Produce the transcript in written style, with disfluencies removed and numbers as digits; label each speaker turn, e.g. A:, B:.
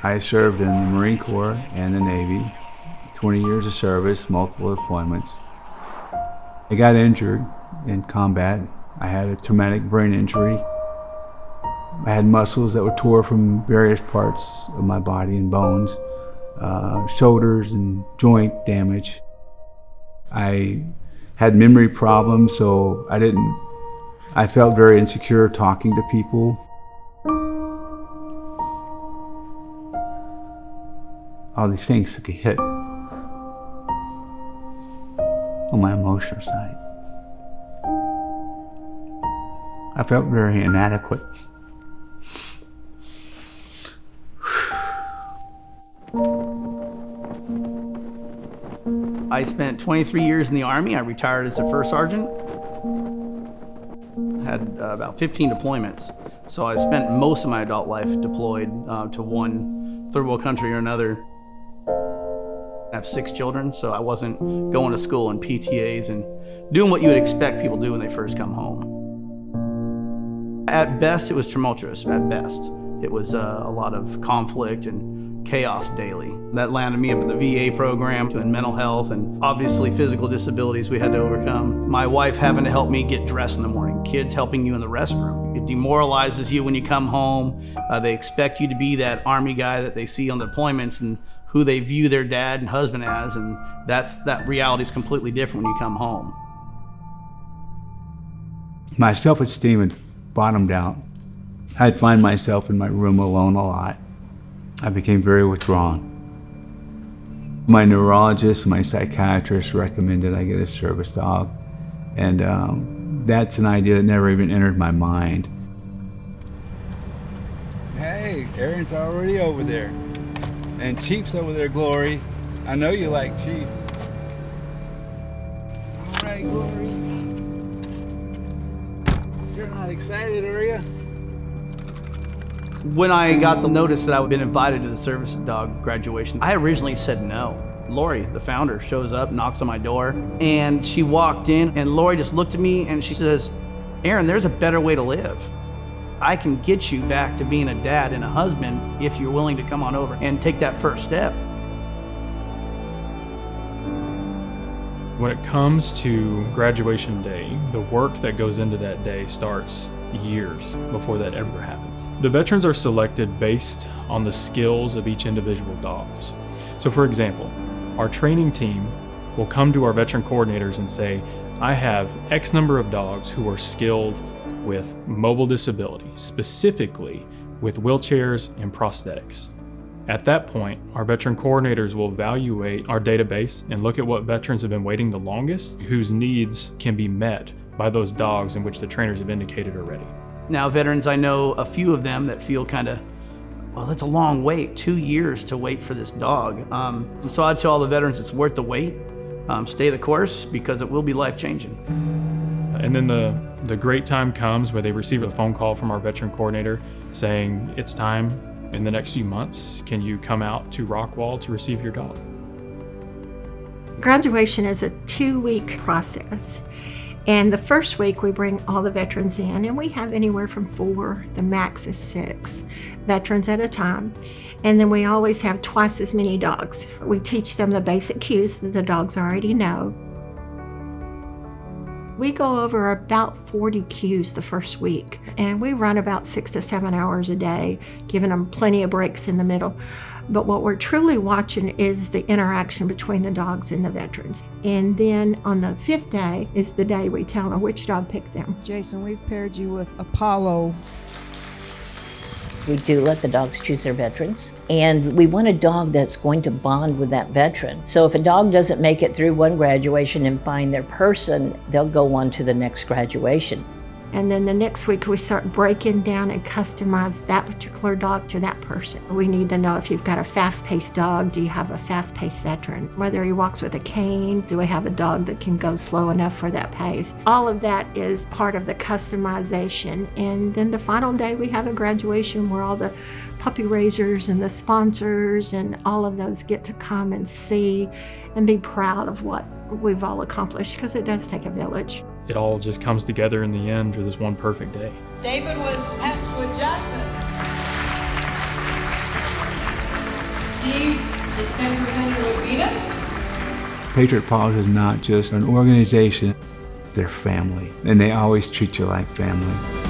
A: I served in the Marine Corps and the Navy, 20 years of service, multiple deployments. I got injured in combat. I had a traumatic brain injury. I had muscles that were tore from various parts of my body and bones, shoulders and joint damage. I had memory problems, so I felt very insecure talking to people. All these things took a hit on my emotional side. I felt very inadequate.
B: I spent 23 years in the Army. I retired as a first sergeant. Had about 15 deployments. So I spent most of my adult life deployed to one third world country or another. I have 6 children, so I wasn't going to school and PTAs and doing what you would expect people do when they first come home. At best, it was tumultuous, at best. It was a lot of conflict and chaos daily. That landed me up in the VA program, doing mental health and obviously physical disabilities we had to overcome. My wife having to help me get dressed in the morning, kids helping you in the restroom. It demoralizes you when you come home. They expect you to be that Army guy that they see on the deployments and who they view their dad and husband as, and that reality is completely different when you come home.
A: My self-esteem had bottomed out. I'd find myself in my room alone a lot. I became very withdrawn. My neurologist and my psychiatrist recommended I get a service dog, and that's an idea that never even entered my mind.
C: Hey, Aaron's already over there. And Chief's over there, Glory. I know you like Chief. All right, Glory. You're not excited, are you?
B: When I got the notice that I had been invited to the service dog graduation, I originally said no. Lori, the founder, shows up, knocks on my door, and she walked in, and Lori just looked at me and she says, "Aaron, there's a better way to live. I can get you back to being a dad and a husband if you're willing to come on over and take that first step."
D: When it comes to graduation day, the work that goes into that day starts years before that ever happens. The veterans are selected based on the skills of each individual dogs. So for example, our training team will come to our veteran coordinators and say, I have X number of dogs who are skilled with mobile disability, specifically with wheelchairs and prosthetics. At that point, our veteran coordinators will evaluate our database and look at what veterans have been waiting the longest, whose needs can be met by those dogs in which the trainers have indicated already.
B: Now, veterans, I know a few of them that feel kind of, well, that's a long wait, 2 years to wait for this dog. So I tell all the veterans it's worth the wait. Stay the course because it will be life-changing.
D: And then the great time comes where they receive a phone call from our veteran coordinator saying, it's time in the next few months. Can you come out to Rockwall to receive your dog?
E: Graduation is a 2-week process. And the first week we bring all the veterans in, and we have anywhere from 4, the max is 6 veterans at a time. And then we always have twice as many dogs. We teach them the basic cues that the dogs already know. We go over about 40 cues the first week, and we run about 6 to 7 hours a day, giving them plenty of breaks in the middle. But what we're truly watching is the interaction between the dogs and the veterans. And then on the 5th day is the day we tell them which dog picked them.
F: Jason, we've paired you with Apollo.
G: We do let the dogs choose their veterans, and we want a dog that's going to bond with that veteran. So if a dog doesn't make it through one graduation and find their person, they'll go on to the next graduation.
E: And then the next week we start breaking down and customize that particular dog to that person. We need to know if you've got a fast-paced dog, do you have a fast-paced veteran? Whether he walks with a cane, do we have a dog that can go slow enough for that pace? All of that is part of the customization. And then the final day we have a graduation where all the puppy raisers and the sponsors and all of those get to come and see and be proud of what we've all accomplished, because it does take a village.
D: It all just comes together in the end for this one perfect day.
F: David was matched with Jackson.
H: Steve is 10% with Venus.
A: Patriot Paws is not just an organization, they're family, and they always treat you like family.